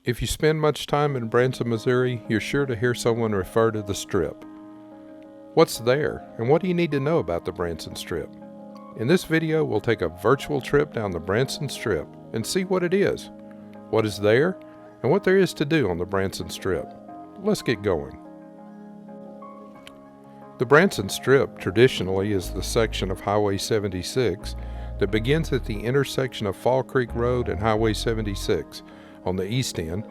If you spend much time in Branson, Missouri, you're sure to hear someone refer to the Strip. What's there, and what do you need to know about the Branson Strip? In this video, we'll take a virtual trip down the Branson Strip and see what it is, what is there, and what there is to do on the Branson Strip. Let's get going. The Branson Strip traditionally is the section of Highway 76 that begins at the intersection of Fall Creek Road and Highway 76 on the east end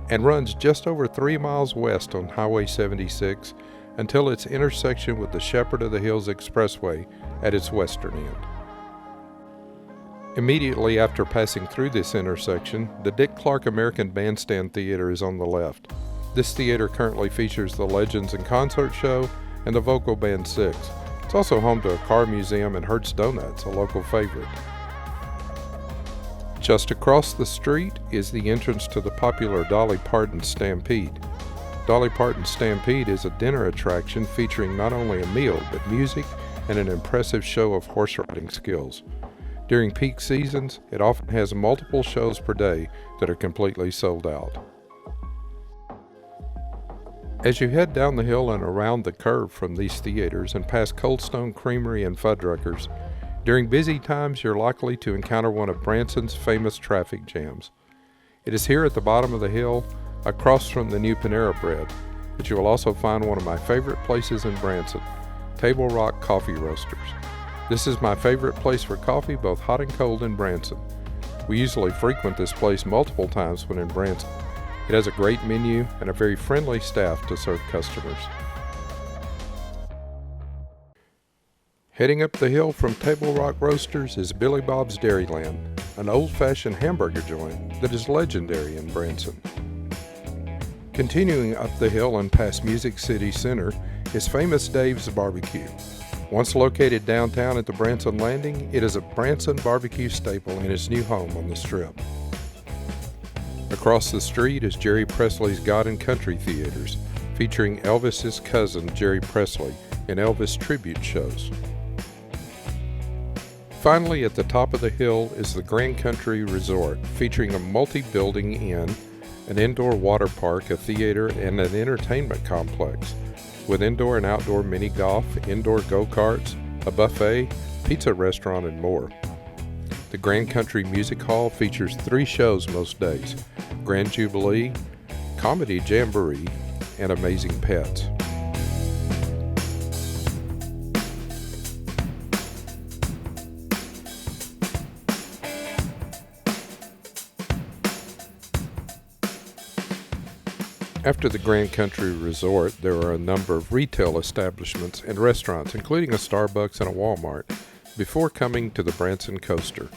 and runs just over 3 miles west on Highway 76 until its intersection with the Shepherd of the Hills Expressway at its western end. Immediately after passing through this intersection, the Dick Clark American Bandstand Theater is on the left. This theater currently features the Legends and Concert Show and the Vocal Band 6. It's also home to a car museum and Hertz Donuts, a local favorite. Just across the street is the entrance to the popular Dolly Parton Stampede. Dolly Parton Stampede is a dinner attraction featuring not only a meal, but music and an impressive show of horse riding skills. During peak seasons, it often has multiple shows per day that are completely sold out. As you head down the hill and around the curve from these theaters and past Cold Stone Creamery and Fuddruckers, during busy times you're likely to encounter one of Branson's famous traffic jams. It is here at the bottom of the hill, across from the new Panera Bread, that you will also find one of my favorite places in Branson, Table Rock Coffee Roasters. This is my favorite place for coffee, both hot and cold in Branson. We usually frequent this place multiple times when in Branson. It has a great menu and a very friendly staff to serve customers. Heading up the hill from Table Rock Roasters is Billy Bob's Dairyland, an old-fashioned hamburger joint that is legendary in Branson. Continuing up the hill and past Music City Center is Famous Dave's Barbecue. Once located downtown at the Branson Landing, it is a Branson barbecue staple in its new home on the Strip. Across the street is Jerry Presley's God and Country Theaters, featuring Elvis's cousin Jerry Presley in Elvis tribute shows. Finally, at the top of the hill is the Grand Country Resort, featuring a multi-building inn, an indoor water park, a theater, and an entertainment complex, with indoor and outdoor mini golf, indoor go-karts, a buffet, pizza restaurant, and more. The Grand Country Music Hall features 3 shows most days: Grand Jubilee, Comedy Jamboree, and Amazing Pets. After the Grand Country Resort, there are a number of retail establishments and restaurants, including a Starbucks and a Walmart, before coming to the Branson Coaster.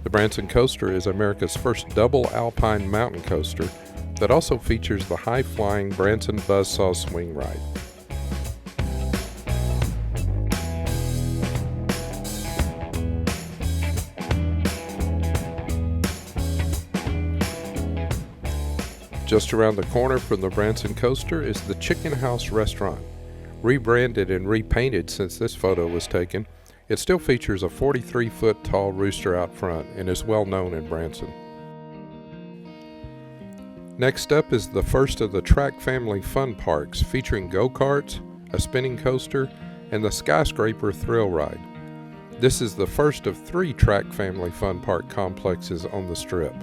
The Branson Coaster is America's first double alpine mountain coaster that also features the high-flying Branson Buzzsaw Swing Ride. Just around the corner from the Branson Coaster is the Chicken House Restaurant. Rebranded and repainted since this photo was taken, it still features a 43-foot tall rooster out front and is well known in Branson. Next up is the first of the Track Family Fun Parks, featuring go-karts, a spinning coaster, and the Skyscraper Thrill Ride. This is the first of 3 Track Family Fun Park complexes on the Strip.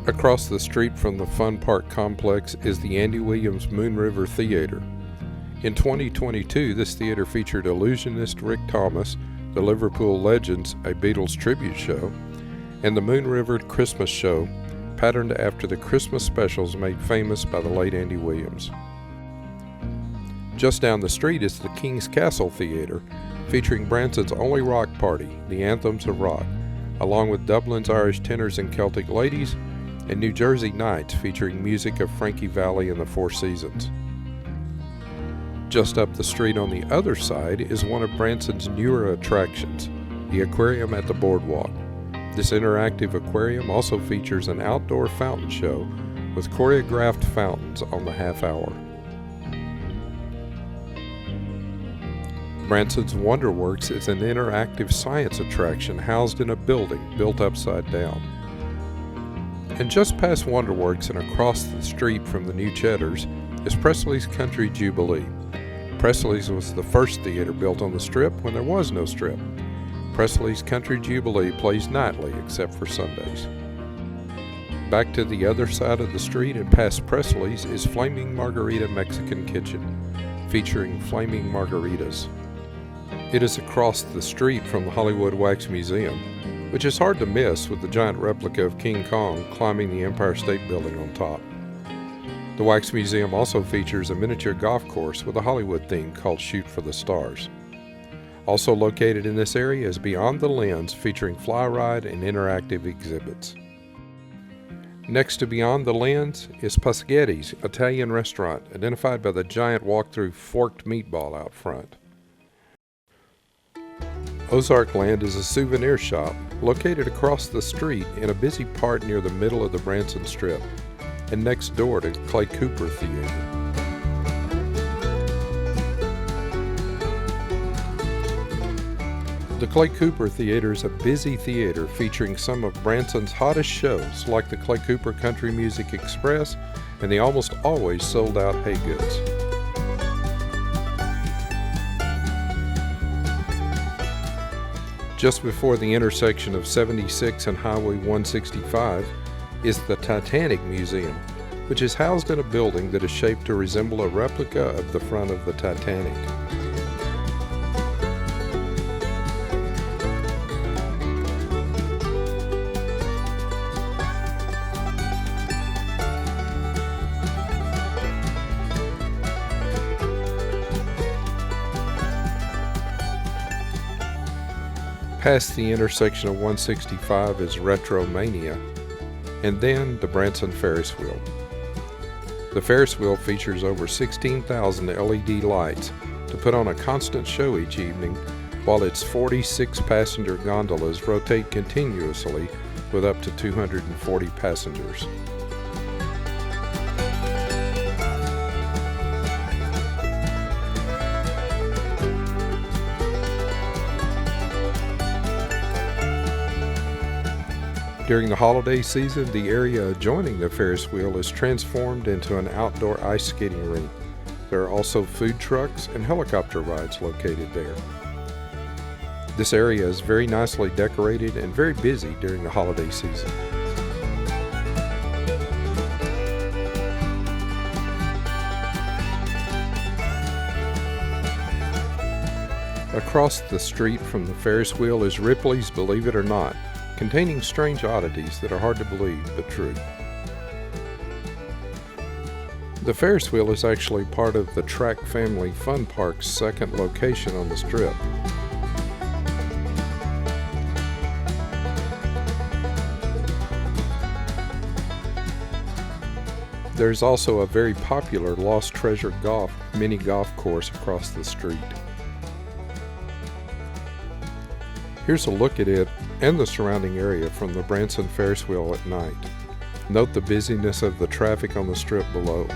Across the street from the Fun Park complex is the Andy Williams Moon River Theater. In 2022, this theater featured illusionist Rick Thomas, the Liverpool Legends, a Beatles tribute show, and the Moon River Christmas Show, patterned after the Christmas specials made famous by the late Andy Williams. Just down the street is the King's Castle Theater, featuring Branson's only rock party, the Anthems of Rock, along with Dublin's Irish Tenors and Celtic Ladies, and New Jersey Nights, featuring music of Frankie Valli and the Four Seasons. Just up the street on the other side is one of Branson's newer attractions, the aquarium at the boardwalk. This interactive aquarium also features an outdoor fountain show with choreographed fountains on the half hour. Branson's Wonderworks is an interactive science attraction housed in a building built upside down. And just past Wonderworks and across the street from the new Cheddars is Presley's Country Jubilee. Presley's was the first theater built on the Strip when there was no Strip. Presley's Country Jubilee plays nightly except for Sundays. Back to the other side of the street and past Presley's is Flaming Margarita Mexican Kitchen, featuring flaming margaritas. It is across the street from the Hollywood Wax Museum, which is hard to miss with the giant replica of King Kong climbing the Empire State Building on top. The Wax Museum also features a miniature golf course with a Hollywood theme called Shoot for the Stars. Also located in this area is Beyond the Lens, featuring fly ride and interactive exhibits. Next to Beyond the Lens is Paschetti's Italian restaurant, identified by the giant walk-through forked meatball out front. Ozark Land is a souvenir shop located across the street in a busy part near the middle of the Branson Strip and next door to Clay Cooper Theater. The Clay Cooper Theater is a busy theater featuring some of Branson's hottest shows like the Clay Cooper Country Music Express and the almost always sold out Hay Goods. Just before the intersection of 76 and Highway 165 is the Titanic Museum, which is housed in a building that is shaped to resemble a replica of the front of the Titanic. Past the intersection of 165 is Retromania, and then the Branson Ferris Wheel. The Ferris Wheel features over 16,000 LED lights to put on a constant show each evening, while its 46 passenger gondolas rotate continuously with up to 240 passengers. During the holiday season, the area adjoining the Ferris wheel is transformed into an outdoor ice skating rink. There are also food trucks and helicopter rides located there. This area is very nicely decorated and very busy during the holiday season. Across the street from the Ferris wheel is Ripley's Believe It or Not, containing strange oddities that are hard to believe but true. The Ferris wheel is actually part of the Track Family Fun Park's second location on the Strip. There's also a very popular Lost Treasure mini golf course across the street. Here's a look at it and the surrounding area from the Branson Ferris wheel at night. Note the busyness of the traffic on the Strip below.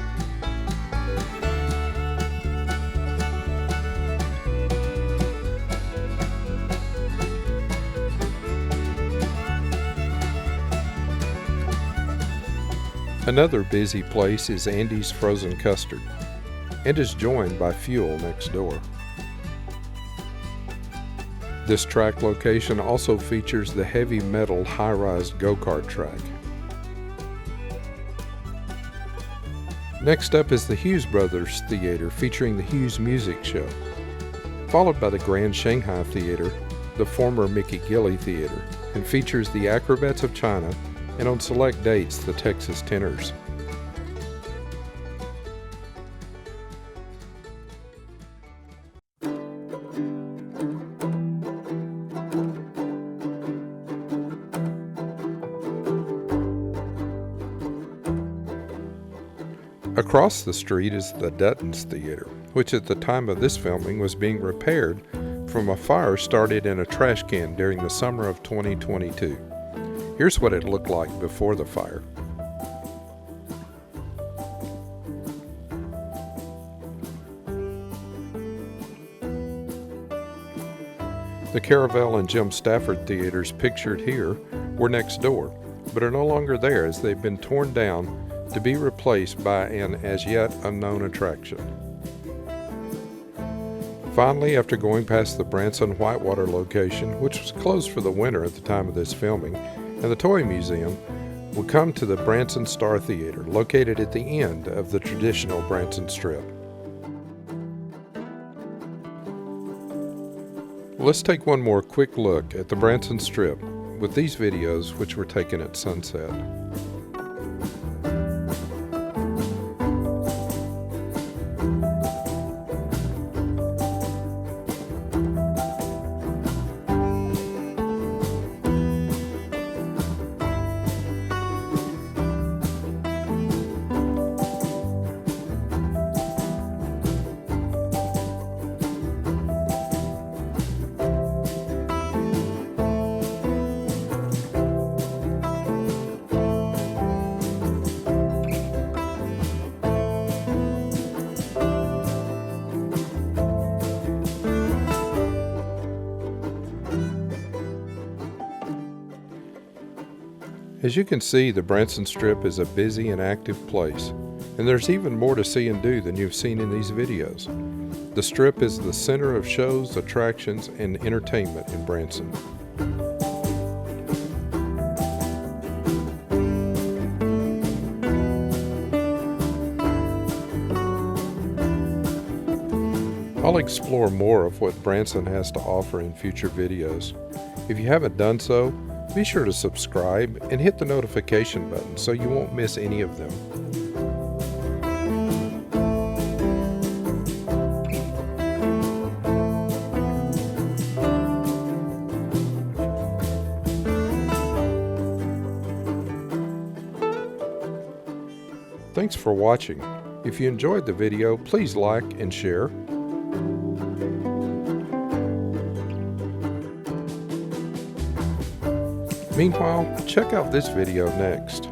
Another busy place is Andy's Frozen Custard, and is joined by Fuel next door. This track location also features the heavy metal high-rise go-kart track. Next up is the Hughes Brothers Theater featuring the Hughes Music Show, followed by the Grand Shanghai Theater, the former Mickey Gilley Theater, and features the Acrobats of China and on select dates the Texas Tenors. Across the street is the Dutton's Theater, which at the time of this filming was being repaired from a fire started in a trash can during the summer of 2022. Here's what it looked like before the fire. The Caravel and Jim Stafford theaters pictured here were next door, but are no longer there as they've been torn down to be replaced by an as yet unknown attraction. Finally, after going past the Branson Whitewater location, which was closed for the winter at the time of this filming, and the Toy Museum, we come to the Branson Star Theater, located at the end of the traditional Branson Strip. Let's take one more quick look at the Branson Strip with these videos which were taken at sunset. As you can see, the Branson Strip is a busy and active place, and there's even more to see and do than you've seen in these videos. The Strip is the center of shows, attractions, and entertainment in Branson. I'll explore more of what Branson has to offer in future videos. If you haven't done so, be sure to subscribe and hit the notification button so you won't miss any of them. Thanks for watching. If you enjoyed the video, please like and share. Meanwhile, check out this video next.